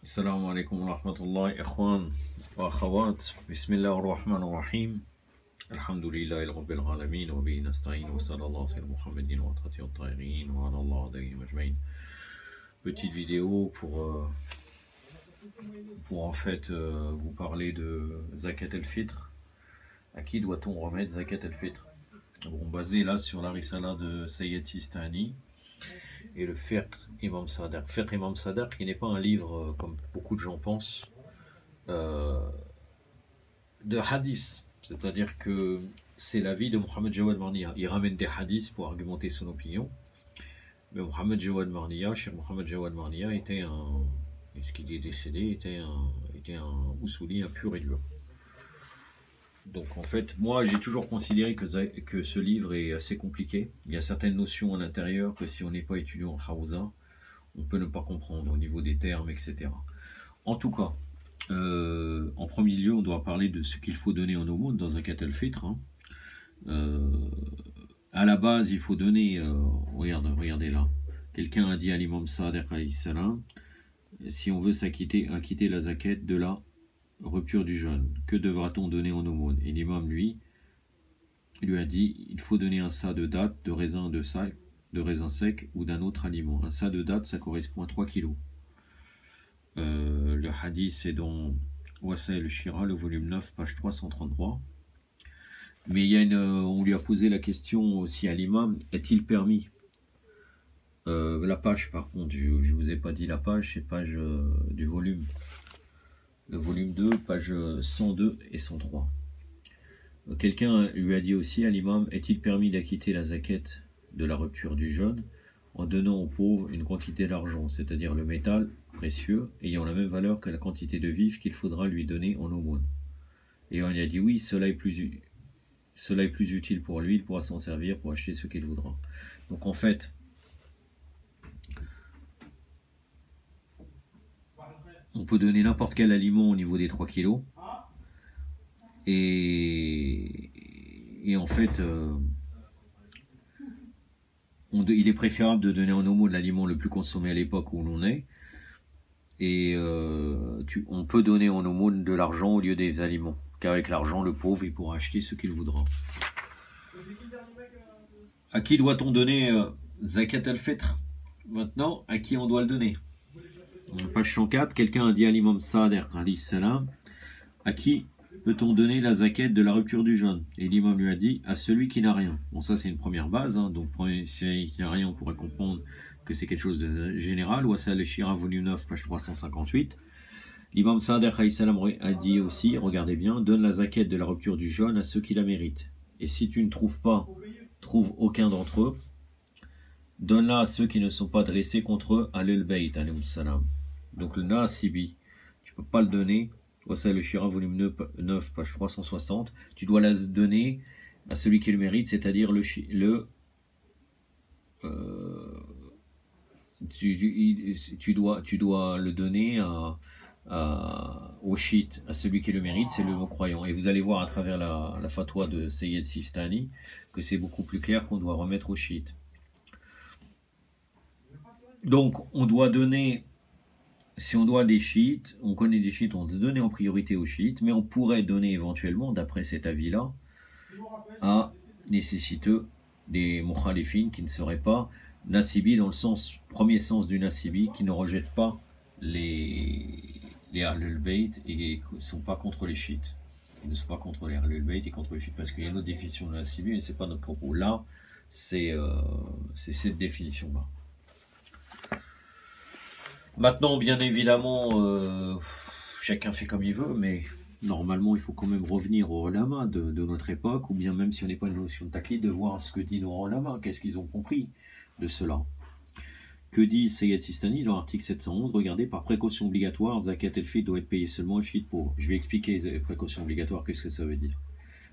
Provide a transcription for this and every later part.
السلام عليكم ورحمة الله إخوان وأخوات بسم الله الرحمن الرحيم الحمد لله رب العالمين وبه نستعين وصلى الله على محمد وعلى الطاهرين وعلى الله عليهم أجمعين. Petite vidéo pour en fait vous parler de Zakat el-Fitr. À qui doit-on remettre Zakat el-Fitr? Bon, basé là sur la risala de Sayyid Sistani et le Fiqh Imam Sadr. Fiqh Imam Sadr qui n'est pas un livre, comme beaucoup de gens pensent, de hadith. C'est-à-dire que c'est l'avis de Mohamed Jawad Marnia. Il ramène des hadiths pour argumenter son opinion. Mais Mohamed Jawad Marnia, Cheikh Mohamed Jawad Marnia, était ce qui est décédé, était un Usuli, un pur et dur. Donc en fait, moi j'ai toujours considéré que ce livre est assez compliqué. Il y a certaines notions à l'intérieur que si on n'est pas étudiant en Hawza, on peut ne pas comprendre au niveau des termes, etc. En tout cas, en premier lieu, on doit parler de ce qu'il faut donner en aumône dans Zakat el-Fitr. À la base, il faut donner, regardez là, quelqu'un a dit à l'imam Sadiq alayhi salam, si on veut acquitter la zakat de la rupture du jeûne, que devra-t-on donner en aumône? Et l'imam lui a dit, il faut donner un sa de date, de raisin sec ou d'un autre aliment. Un sa de date, ça correspond à 3 kilos. Le hadith c'est dans Wasa el-Shira, le volume 9, page 333. Mais on lui a posé la question aussi à l'imam, est-il permis, la page par contre, je ne vous ai pas dit la page, c'est page du volume. Le volume 2, page 102 et 103. Quelqu'un lui a dit aussi à l'imam, est-il permis d'acquitter la zakat de la rupture du jeûne en donnant aux pauvres une quantité d'argent, c'est-à-dire le métal précieux, ayant la même valeur que la quantité de vivres qu'il faudra lui donner en aumône? Et on lui a dit oui, cela est plus utile pour lui, il pourra s'en servir pour acheter ce qu'il voudra. Donc en fait, on peut donner n'importe quel aliment au niveau des 3 kilos. Et en fait, il est préférable de donner en aumône l'aliment le plus consommé à l'époque où l'on est. Et on peut donner en aumône de l'argent au lieu des aliments. Qu'avec l'argent, le pauvre, il pourra acheter ce qu'il voudra. À qui doit-on donner Zakat el-Fitr? Maintenant, à qui on doit le donner? Page 104, quelqu'un a dit à l'imam Sadiq alayhi salam, à qui peut-on donner la zakat de la rupture du jeûne? Et l'imam lui a dit, à celui qui n'a rien. Bon, ça c'est une première base, hein. Donc celui qui n'a rien, on pourrait comprendre que c'est quelque chose de général. Wasa el-Shira, volume 9, page 358. L'imam Sadiq alayhi salam a dit aussi, regardez bien, donne la zakat de la rupture du jeûne à ceux qui la méritent. Et si tu ne trouves aucun d'entre eux, donne-la à ceux qui ne sont pas dressés contre eux, Ahlul Bayt alayhi salam. Donc le Nasibi, tu ne peux pas le donner. Wasa el-Shira, volume 9, page 360. Tu dois la donner à celui qui le mérite, c'est-à-dire tu dois le donner au chiite, à celui qui le mérite, c'est le non-croyant. Et vous allez voir à travers la fatwa de Sayyid Sistani que c'est beaucoup plus clair qu'on doit remettre au chiite. Donc on doit donner, si on doit des chiites, on connaît des chiites, on doit donner en priorité aux chiites, mais on pourrait donner éventuellement, d'après cet avis-là, à nécessiteux des mukhalifines qui ne seraient pas nasibi dans le premier sens du nasibi, qui ne rejettent pas les Ahlul Bayt et ne sont pas contre les chiites. Ils ne sont pas contre les Ahlul Bayt et contre les chiites, parce qu'il y a une autre définition de nasibi, mais ce n'est pas notre propos. Là, c'est cette définition-là. Maintenant, bien évidemment, chacun fait comme il veut, mais normalement, il faut quand même revenir aux ulama de notre époque, ou bien même si on n'est pas une notion de taqlid, de voir ce que dit nos ulama, qu'est-ce qu'ils ont compris de cela. Que dit Sayyid Sistani dans l'article 711? Regardez, par précaution obligatoire, Zakat el-Fitr doit être payé seulement à un chiite pauvre. Je vais expliquer les précautions obligatoires, qu'est-ce que ça veut dire.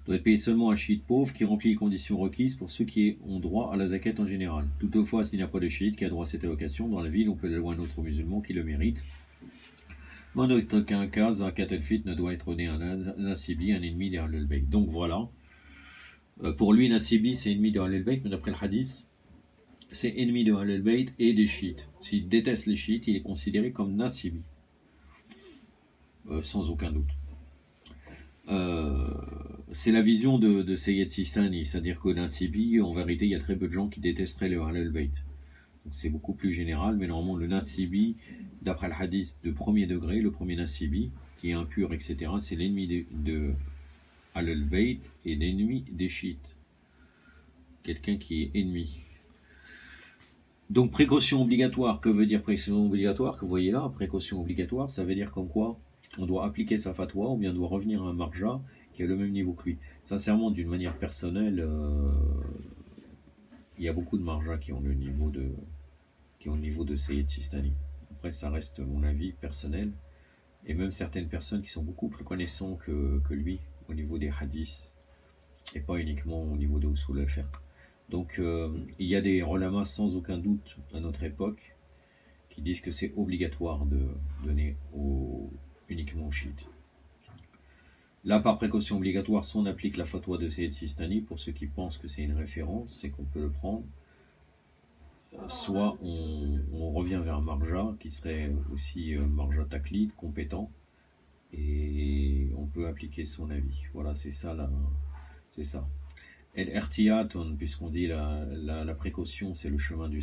Doit être payé seulement à un chiite pauvre qui remplit les conditions requises pour ceux qui ont droit à la zakat en général. Toutefois, s'il n'y a pas de chiite qui a droit à cette allocation, dans la ville, on peut allouer un autre musulman qui le mérite. Mais en aucun cas, Zakat el-Fitr ne doit être donné à un Nasibi, un ennemi des Ahlul Bayt. Donc voilà. Pour lui, Nasibi, c'est ennemi des Ahlul Bayt, mais d'après le hadith, c'est ennemi de Ahlul Bayt et des chiites. S'il déteste les chiites, il est considéré comme Nasibi. sans aucun doute. C'est la vision de Sayyid Sistani, c'est-à-dire que Nasibi, en vérité, il y a très peu de gens qui détesteraient le Ahlul Bayt. C'est beaucoup plus général, mais normalement le Nasibi, d'après le hadith de premier degré, le premier Nasibi, qui est impur, etc., c'est l'ennemi de Ahlul Bayt et l'ennemi des chiites. Quelqu'un qui est ennemi. Donc précaution obligatoire, que veut dire précaution obligatoire? Que vous voyez là, précaution obligatoire, ça veut dire comme quoi on doit appliquer sa fatwa ou bien on doit revenir à un marja qui a le même niveau que lui. Sincèrement, d'une manière personnelle, il y a beaucoup de marjas qui ont le niveau de Sayyid Sistani. Après, ça reste mon avis personnel. Et même certaines personnes qui sont beaucoup plus connaissantes que lui au niveau des hadiths et pas uniquement au niveau de Usul al-Fiqh. Donc il y a des ulamas sans aucun doute à notre époque qui disent que c'est obligatoire de donner uniquement aux chiites. Là, par précaution obligatoire, soit on applique la fatwa de Sayyid Sistani, pour ceux qui pensent que c'est une référence, c'est qu'on peut le prendre, soit on revient vers un marja, qui serait aussi marja taklid, compétent, et on peut appliquer son avis. Voilà, c'est ça. C'est ça. El Ertiyatun, puisqu'on dit la précaution, c'est le chemin du